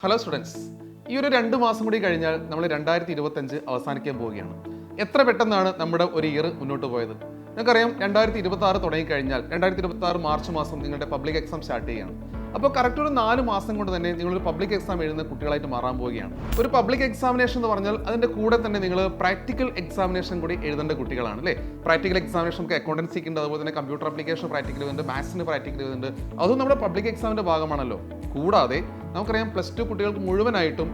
Hello students, ഈ ഒരു 2 മാസം കൂടി കഴിഞ്ഞാൽ നമ്മൾ 2025 അവസാനിക്കാൻ പോവുകയാണ്. എത്ര പെട്ടെന്നാണ് നമ്മുടെ ഒരു ഇയർ മുന്നോട്ട് പോയത്. നിങ്ങൾക്കറിയാം, 2026 തുടങ്ങിക്കഴിഞ്ഞാൽ 2026 മാർച്ച് മാസം നിങ്ങളുടെ പബ്ലിക് എക്സാം സ്റ്റാർട്ട് ചെയ്യുകയാണ്. അപ്പോൾ കറക്റ്റ് ഒരു 4 മാസം കൊണ്ട് തന്നെ നിങ്ങളൊരു പബ്ലിക് എക്സാം എഴുതുന്ന കുട്ടികളായിട്ട് മാറാൻ പോവുകയാണ്. ഒരു പബ്ലിക് എക്സാമിനേഷൻ എന്ന് പറഞ്ഞാൽ അതിൻ്റെ കൂടെ തന്നെ നിങ്ങൾ പ്രാക്ടിക്കൽ എക്സാമിനേഷൻ കൂടി എഴുതേണ്ട കുട്ടികളാണ് അല്ലേ. പ്രാക്ടിക്കൽ എക്സാമിനേഷൻ നമുക്ക് അക്കൗണ്ടൻസിക്ക് ഉണ്ട്, അതുപോലെ തന്നെ കമ്പ്യൂട്ടർ ആപ്ലിക്കേഷൻ പ്രാക്ടിക്കൽ വരുന്നുണ്ട്, മാത്സിന് പ്രാക്ടിക്കൽ വരുന്നുണ്ട്. അതും നമ്മുടെ പബ്ലിക് എക്സാമിൻ്റെ ഭാഗമാണല്ലോ. കൂടാതെ നമുക്കറിയാം, +2 കുട്ടികൾക്ക് മുഴുവനായിട്ടും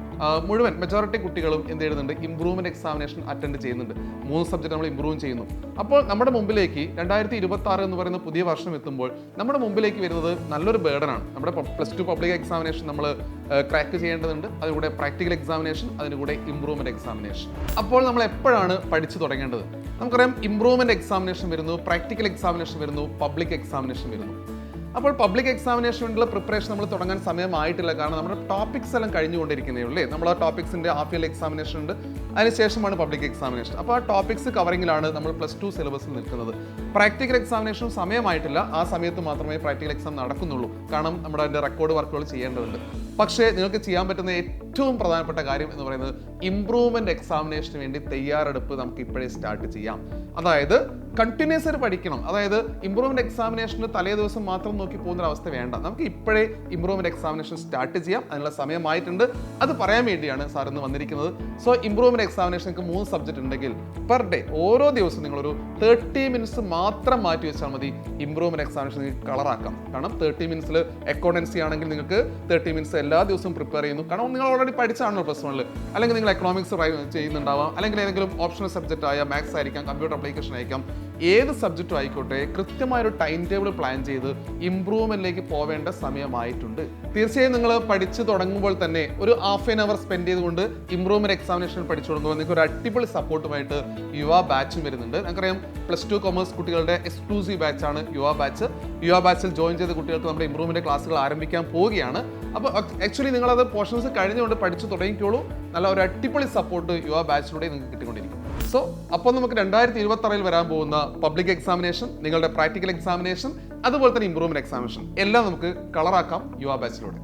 മെജോറിറ്റി കുട്ടികളും എന്ത് എഴുതുന്നുണ്ട്, ഇംപ്രൂവ്മെന്റ് എക്സാമിനേഷൻ അറ്റൻഡ് ചെയ്യുന്നുണ്ട്. 3 സബ്ജക്ട് നമ്മൾ ഇംപ്രൂവ് ചെയ്യുന്നു. അപ്പോൾ നമ്മുടെ മുമ്പിലേക്ക് 2026 എന്ന് പറയുന്ന പുതിയ വർഷം എത്തുമ്പോൾ നമ്മുടെ മുമ്പിലേക്ക് വരുന്നത് നല്ലൊരു ബേർഡനാണ്. നമ്മുടെ +2 പബ്ലിക് എക്സാമിനേഷൻ നമ്മൾ ക്രാക്ക് ചെയ്യേണ്ടതുണ്ട്, അതിലൂടെ പ്രാക്ടിക്കൽ എക്സാമിനേഷൻ, അതിലൂടെ ഇംപ്രൂവ്മെന്റ് എക്സാമിനേഷൻ. അപ്പോൾ നമ്മൾ എപ്പോഴാണ് പഠിച്ചു തുടങ്ങേണ്ടത്? നമുക്കറിയാം, ഇംപ്രൂവ്മെന്റ് എക്സാമിനേഷൻ വരുന്നു, പ്രാക്ടിക്കൽ എക്സാമിനേഷൻ വരുന്നു, പബ്ലിക് എക്സാമിനേഷൻ വരുന്നു. അപ്പോൾ പബ്ലിക് എക്സാമിനേഷൻ വേണ്ടിയുള്ള പ്രിപ്പറേഷൻ നമ്മൾ തുടങ്ങാൻ സമയമായിട്ടില്ല. കാരണം നമ്മുടെ ടോപ്പിക്സ് എല്ലാം കഴിഞ്ഞുകൊണ്ടിരിക്കുന്നേ ഉള്ളൂ. നമ്മൾ ആ ടോപ്പിക്സിൻ്റെ ഹാഫ് ഇയർലി എക്സാമിനേഷൻ ഉണ്ട്, അതിനുശേഷമാണ് പബ്ലിക് എക്സാമിനേഷൻ. അപ്പോൾ ആ ടോപ്പിക്സ് കവറിങ്ങിലാണ് നമ്മൾ +2 സിലബസിൽ നിൽക്കുന്നത്. പ്രാക്ടിക്കൽ എക്സാമിനേഷൻ സമയമായിട്ടില്ല, ആ സമയത്ത് മാത്രമേ പ്രാക്ടിക്കൽ എക്സാം നടക്കുന്നുള്ളൂ. കാരണം നമ്മുടെ അതിൻ്റെ റെക്കോർഡ് വർക്കുകൾ ചെയ്യേണ്ടതുണ്ട്. പക്ഷേ നിങ്ങൾക്ക് ചെയ്യാൻ പറ്റുന്ന ഏറ്റവും പ്രധാനപ്പെട്ട കാര്യം എന്ന് പറയുന്നത് ഇംപ്രൂവ്മെന്റ് എക്സാമിനേഷന് വേണ്ടി തയ്യാറെടുപ്പ് നമുക്ക് ഇപ്പോഴേ സ്റ്റാർട്ട് ചെയ്യാം. അതായത് കണ്ടിന്യൂസ് ആയിട്ട് പഠിക്കണം. അതായത് ഇംപ്രൂവ്മെന്റ് എക്സാമിനേഷന് തലേ ദിവസം മാത്രം നോക്കി പോകുന്ന അവസ്ഥ വേണ്ട. നമുക്ക് ഇപ്പോഴേ ഇംപ്രൂവ്മെന്റ് എക്സാമിനേഷൻ സ്റ്റാർട്ട് ചെയ്യാം. അതിനുള്ള സമയമായിട്ടുണ്ട്. അത് പറയാൻ വേണ്ടിയാണ് സാർ ഇന്ന് വന്നിരിക്കുന്നത്. സോ ഇംപ്രൂവ്മെന്റ് എക്സാമിനേഷനൊക്കെ 3 സബ്ജക്ട് ഉണ്ടെങ്കിൽ പെർ ഡേ ഓരോ ദിവസവും നിങ്ങളൊരു 30 മിനിറ്റ്സ് മാത്രം മാറ്റി വെച്ചാൽ മതി. ഇംപ്രൂവ്മെന്റ് എക്സാമിനേഷൻ നിങ്ങൾക്ക് കളറാക്കാം. കാരണം 30 മിനിറ്റ്സിൽ അക്കൗണ്ടൻസി ആണെങ്കിൽ നിങ്ങൾക്ക് 30 മിനിറ്റ്സ് എല്ലാ ദിവസവും പ്രിപ്പയർ ചെയ്യുന്നു. കാരണം നിങ്ങൾ ഓൾറെഡി പഠിച്ചാണല്ലോ +1. അല്ലെങ്കിൽ നിങ്ങൾ എക്കണോമിക്സ് ചെയ്യുന്നുണ്ടാവാം, അല്ലെങ്കിൽ ഏതെങ്കിലും ഓപ്ഷണൽ സബ്ജക്റ്റ് ആയ മാത്സ് ആയിരിക്കാം, കമ്പ്യൂട്ടർ ആപ്ലിക്കേഷൻ ആയിരിക്കാം, ഏത് സബ്ജക്റ്റും ആയിക്കോട്ടെ, കൃത്യമായൊരു ടൈം ടേബിൾ പ്ലാൻ ചെയ്ത് ഇംപ്രൂവ്മെന്റിലേക്ക് പോവേണ്ട സമയമായിട്ടുണ്ട്. തീർച്ചയായും നിങ്ങൾ പഠിച്ചു തുടങ്ങുമ്പോൾ തന്നെ ഒരു ഹാഫ് ആൻ അവർ സ്പെൻഡ് ചെയ്തുകൊണ്ട് ഇംപ്രൂവ്മെന്റ് എക്സാമിനേഷൻ പഠിച്ചു തുടങ്ങുമ്പോൾ നിങ്ങൾക്ക് ഒരു അടിപൊളി സപ്പോർട്ടുമായിട്ട് യുവ ബാച്ചും വരുന്നുണ്ട്. നമുക്കറിയാം, +2 കൊമേഴ്സ് കുട്ടികളുടെ എക്സ്ക്ലൂസീവ് ബാച്ചാണ് യുവ ബാച്ച്. യുവ ബാച്ചിൽ ജോയിൻ ചെയ്ത കുട്ടികൾക്ക് നമ്മുടെ ഇംപ്രൂവ്മെന്റ് ക്ലാസ്സുകൾ ആരംഭിക്കാൻ പോവുകയാണ്. അപ്പോൾ ആക്ച്വലി നിങ്ങളത് പോർഷൻസ് കഴിഞ്ഞുകൊണ്ട് പഠിച്ചു തുടങ്ങിക്കോളൂ. നല്ല ഒരു അടിപൊളി സപ്പോർട്ട് യുവ ബാച്ചിലൂടെ നിങ്ങൾക്ക് കിട്ടിക്കൊണ്ടിരിക്കും. സോ അപ്പോൾ നമുക്ക് 2026 വരാൻ പോകുന്ന പബ്ലിക് എക്സാമിനേഷൻ, നിങ്ങളുടെ പ്രാക്ടിക്കൽ എക്സാമിനേഷൻ, അതുപോലെ തന്നെ ഇംപ്രൂവ്മെന്റ് എക്സാമിനേഷൻ എല്ലാം നമുക്ക് കളറാക്കാം യുവ ബാച്ചിലൂടെ.